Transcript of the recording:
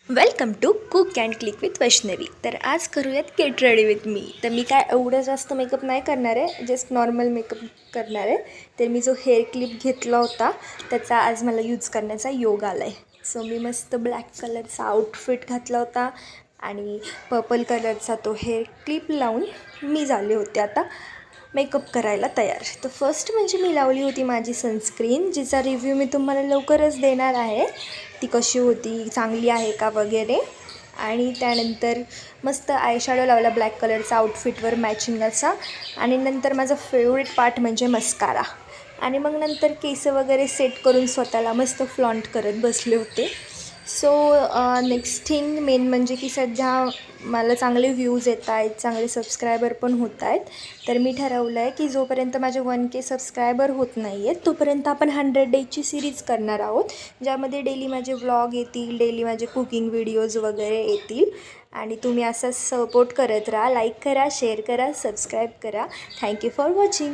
Welcome to cook and click with Vaishnavi. तर आज करूयात गेट रेडी विथ मी. तर मी काय एवढं जास्त मेकअप नाही करणार आहे, जस्ट नॉर्मल मेकअप करणार आहे. तर मी जो हेअर क्लिप घेतला होता त्याचा आज मला यूज करण्याचा योग आला आहे. सो मी मस्त ब्लॅक कलरचा आउटफिट घातला होता आणि पर्पल कलरचा तो हेअर क्लिप लावून मी झाले होते आता मेकअप करायला तयार. तर फर्स्ट म्हणजे मी लावली होती माझी सनस्क्रीन, जिचा रिव्ह्यू मी तुम्हाला लवकरच देणार आहे. ती कशी होती, चांगली आहे का वगैरे. आणि त्यानंतर मस्त आयशॅडो लावला ब्लॅक कलरचा आउटफिटवर मॅचिंग असा. आणि नंतर माझा फेवरेट पार्ट म्हणजे मस्कारा. आणि मग नंतर केस वगैरे सेट करून स्वतःला मस्त फ्लॉन्ट करत बसले होते. सो नेक्स्ट थिंग मेन म्हणजे की सध्या मला चांगले व्ह्यूज येत आहेत, चांगले सबस्क्रायबर पण होत आहेत. तर मी ठरवलं आहे की जोपर्यंत माझे 1K सबस्क्रायबर होत नाही आहेत तोपर्यंत आपण 100 डेजची सिरीज करणार आहोत, ज्यामध्ये डेली माझे व्लॉग येतील, डेली माझे कुकिंग व्हिडिओज वगैरे येतील. आणि तुम्ही असं सपोर्ट करत राहा, लाईक करा, शेअर करा, सबस्क्राईब करा. Thank you for watching.